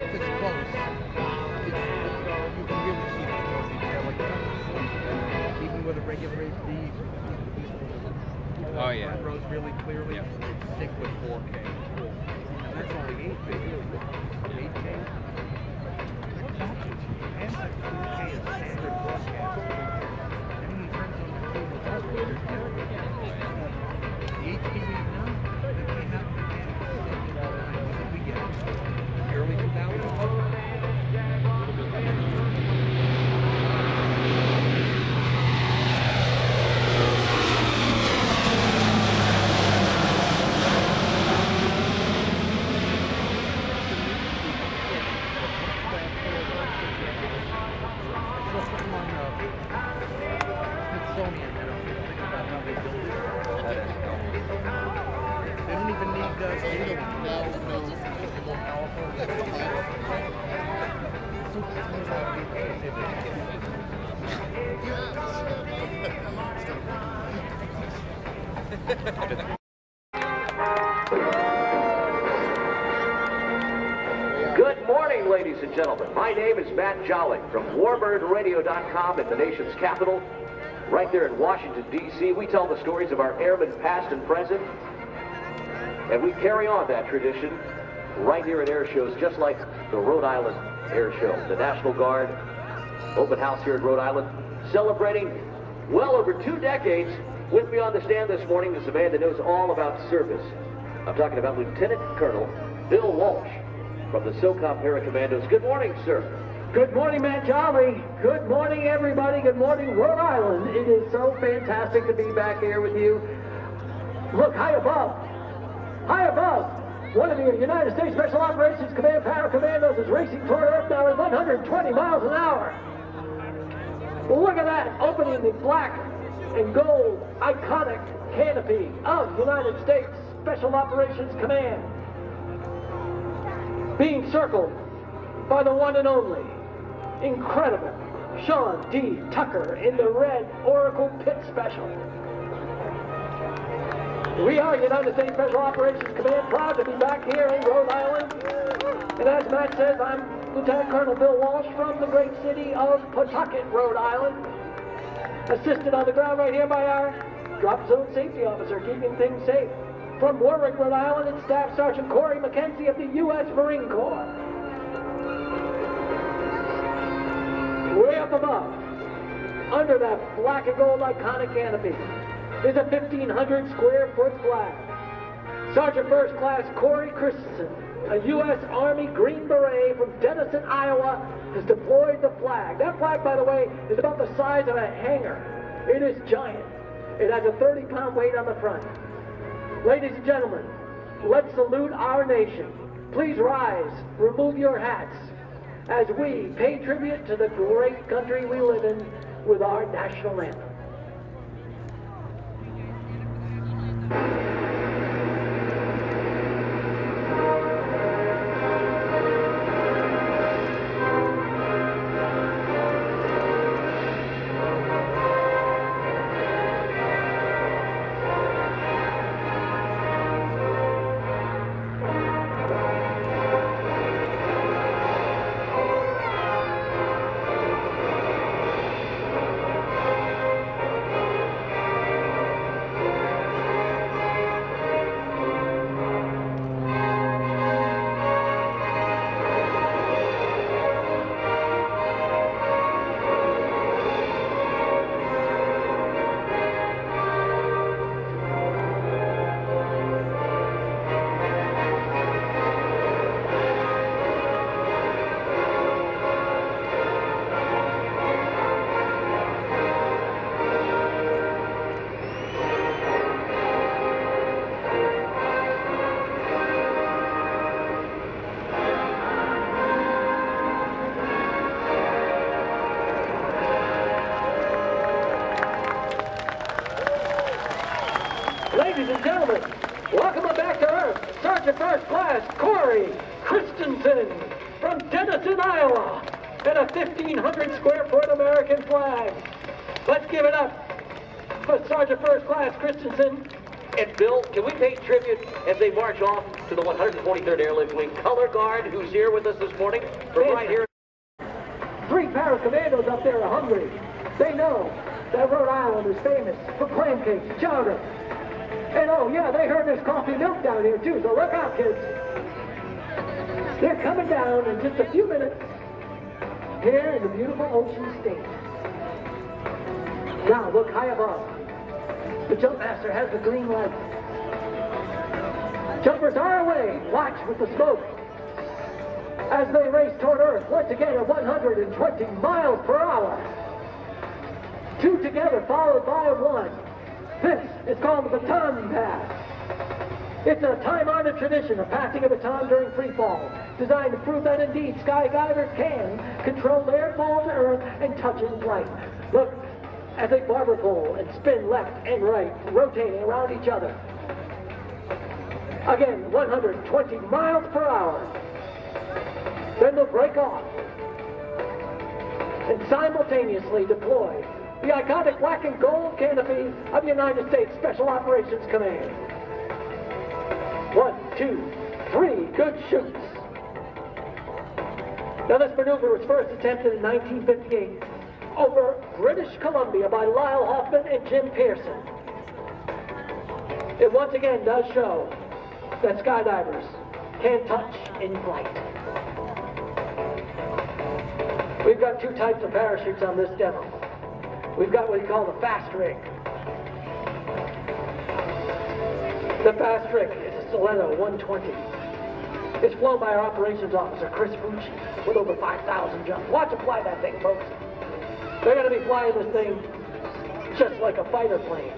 If it's close, you can really see the more detail. Like even with a regular HD, oh yeah, front rows really clearly. Yep. It's sick with 4K. And that's only 8K. 8K. And 4K is standard broadcast. Anyone turns on the cable, that's what they're doing. The HD we now that came out in the we get it. Early 2000s. Good morning, ladies and gentlemen. My name is Matt Jolly from WarbirdRadio.com in the nation's capital. Right there in Washington, D.C., we tell the stories of our airmen past and present. And we carry on that tradition right here at air shows, just like the Rhode Island Air Show. The National Guard open house here at Rhode Island, celebrating well over 2 decades. With me on the stand this morning is a man that knows all about service. I'm talking about Lieutenant Colonel Bill Walsh from the SOCOM Para Commandos. Good morning, sir. Good morning, Matt Jolly. Good morning, everybody. Good morning, Rhode Island. It is so fantastic to be back here with you. Look, high above, one of the United States Special Operations Command Para Commandos is racing toward Earth now at 120 miles an hour. Look at that, opening the black and gold iconic canopy of United States Special Operations Command, being circled by the one and only incredible Sean D. Tucker in the red Oracle Pit Special. We are United States Special Operations Command, proud to be back here in Rhode Island. And as Matt says, I'm Lieutenant Colonel Bill Walsh from the great city of Pawtucket, Rhode Island. Assisted on the ground right here by our drop zone safety officer, keeping things safe. From Warwick, Rhode Island, it's Staff Sergeant Corey McKenzie of the U.S. Marine Corps. Way up above, under that black and gold iconic canopy, is a 1,500 square foot flag. Sergeant First Class Corey Christensen, a U.S. Army Green Beret from Denison, Iowa, has deployed the flag. That flag, by the way, is about the size of a hanger. It is giant. It has a 30-pound weight on the front. Ladies and gentlemen, let's salute our nation. Please rise, remove your hats, as we pay tribute to the great country we live in with our national anthem. Ladies and gentlemen, welcome back to Earth, Sergeant First Class Corey Christensen from Denison, Iowa, and a 1,500 square foot American flag. Let's give it up for Sergeant First Class Christensen And Bill, can we pay tribute as they march off to the 143rd Airlift Wing Color Guard, who's here with us this morning from right here? 3 Para Commandos up there are hungry. They know that Rhode Island is famous for clam cakes, chowder. And oh yeah, they heard there's coffee milk down here too, so look out, kids. They're coming down in just a few minutes here in the beautiful Ocean State. Now look high above. The jump master has the green light. Jumpers are away. Watch with the smoke as they race toward Earth, once again at 120 miles per hour. 2 together, followed by 1. This is called the baton pass. It's a time-honored tradition of passing a baton during free fall, designed to prove that indeed skydivers can control their fall to Earth and touch in flight. Look as they barber pole and spin left and right, rotating around each other. Again, 120 miles per hour. Then they'll break off and simultaneously deploy the iconic black and gold canopy of the United States Special Operations Command. 1, 2, 3, good shoots. Now this maneuver was first attempted in 1958 over British Columbia by Lyle Hoffman and Jim Pearson. It once again does show that skydivers can touch in flight. We've got 2 types of parachutes on this demo. We've got what we call the fast rig. The fast rig is a Stiletto 120. It's flown by our operations officer, Chris Fucci, with over 5,000 jumps. Watch him fly that thing, folks. They're going to be flying this thing just like a fighter plane.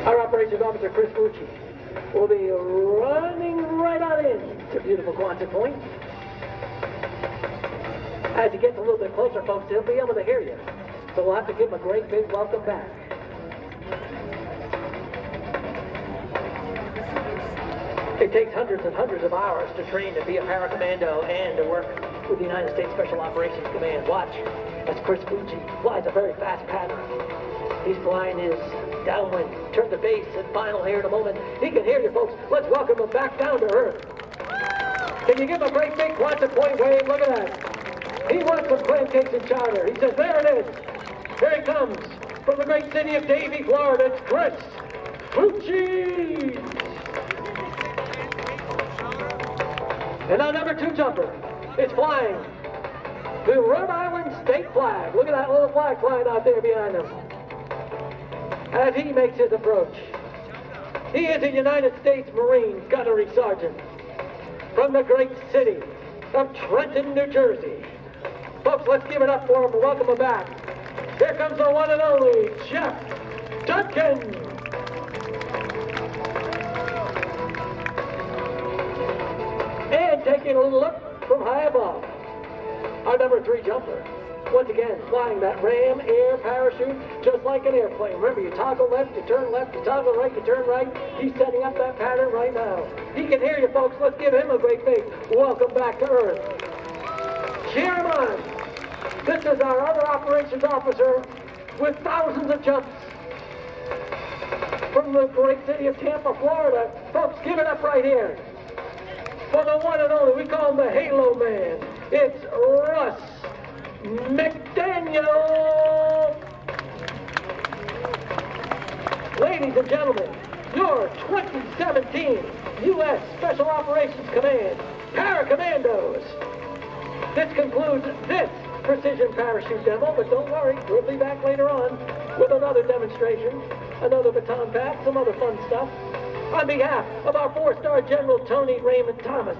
Our operations officer, Chris Fucci, will be running right on in to beautiful Quonset Point. As he gets a little bit closer, folks, he'll be able to hear you. So we'll have to give him a great big welcome back. It takes hundreds and hundreds of hours to train to be a Para Commando and to work with the United States Special Operations Command. Watch as Chris Fucci flies a very fast pattern. He's flying his downwind, turn the base and final here in a moment. He can hear you, folks. Let's welcome him back down to Earth. Can you give him a great big Quonset Point wave? Look at that. He wants some clam cakes and chowder. He says, there it is. Here he comes from the great city of Davie, Florida. It's Chris Fucci. And our number 2 jumper is flying the Rhode Island state flag. Look at that little flag flying out there behind him as he makes his approach. He is a United States Marine Gunnery Sergeant from the great city of Trenton, New Jersey. Folks, let's give it up for him and welcome him back. Here comes the one and only Jeff Duncan. And taking a little look from high above, our number 3 jumper. Once again, flying that ram air parachute just like an airplane. Remember, you toggle left, you turn left, you toggle right, you turn right. He's setting up that pattern right now. He can hear you, folks. Let's give him a great big welcome back to Earth. Cheer him on. This is our other operations officer with thousands of jumps from the great city of Tampa, Florida. Folks, give it up right here for the one and only, we call him the Halo Man. It's Russ McDaniel. Ladies and gentlemen, your 2017 U.S. Special Operations Command Para Commandos. This concludes this precision parachute demo, but don't worry, we'll be back later on with another demonstration, another baton pass, some other fun stuff. On behalf of our 4-star General Tony Raymond Thomas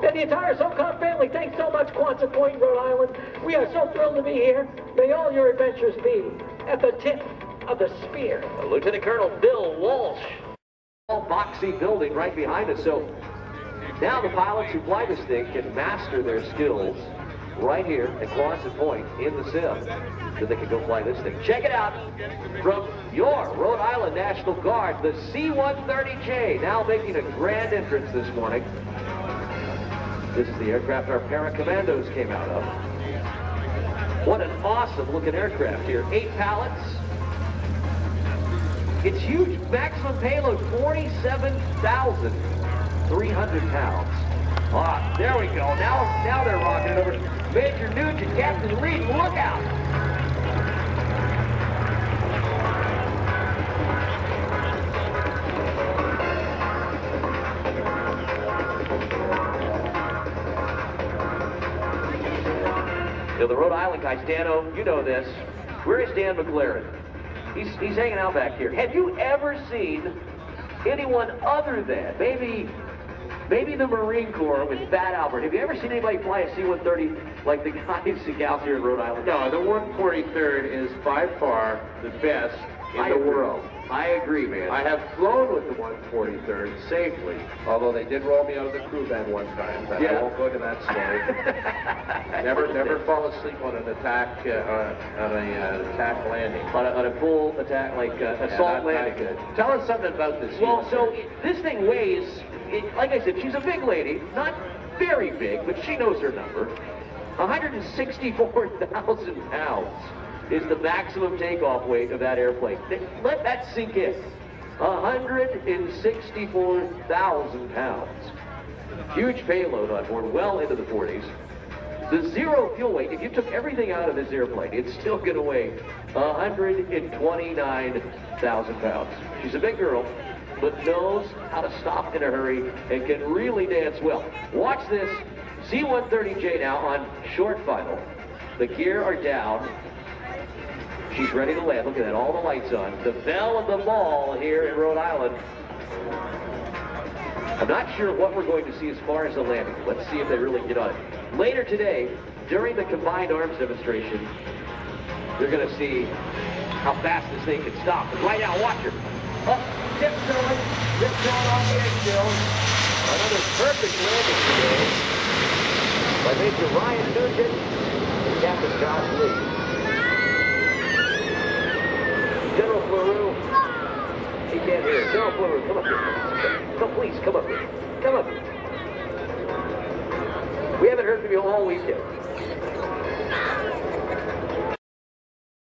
and the entire SOCOM family, thanks so much, Quonset Point, Rhode Island. We are so thrilled to be here. May all your adventures be at the tip of the spear. Lieutenant Colonel Bill Walsh. All boxy building right behind us. So now the pilots who fly this thing can master their skills right here at Quonset Point in the sim, so they can go fly this thing. Check it out from your Rhode Island National Guard, the C-130J, now making a grand entrance this morning. This is the aircraft our Para Commandos came out of. What an awesome looking aircraft here. 8 pallets. It's huge. Maximum payload, 47,300 pounds. Ah, there we go. Now they're rocking it over. Major Nugent, Captain Lee, look out! You know, the Rhode Island guys, Dano, you know this. Where is Dan McLaren? He's hanging out back here. Have you ever seen anyone other than maybe the Marine Corps with Fat Albert? Have you ever seen anybody fly a C-130 like the guys and gals here in Rhode Island? No, the 143rd is by far the best in the world. I agree, man. I have flown with the 143rd safely, although they did roll me out of the crew bed one time, but I won't go to that story. never fall asleep on an attack, attack landing. On a full attack, like assault landing. Good. Tell us something about this. Well, so this thing weighs, like I said, she's a big lady, not very big, but she knows her number. 164,000 pounds is the maximum takeoff weight of that airplane. Let that sink in. 164,000 pounds. Huge payload on board, well into the 40s. The zero fuel weight, if you took everything out of this airplane, it's still going to weigh 129,000 pounds. She's a big girl, but knows how to stop in a hurry and can really dance well. Watch this C-130J now on short final. The gear are down. She's ready to land. Look at that, all the lights on. The belle of the ball here in Rhode Island. I'm not sure what we're going to see as far as the landing. Let's see if they really get on it. Later today, during the combined arms demonstration, you're going to see how fast this thing can stop. But right now, watch her. Up, tiptoeing off the eggshells. Another perfect landing today by Major Ryan Nugent and Captain Josh Lee. General Fleury, he can't hear. General Fleury, come up here. Come, please, come up here. Come up here. We haven't heard from you all weekend.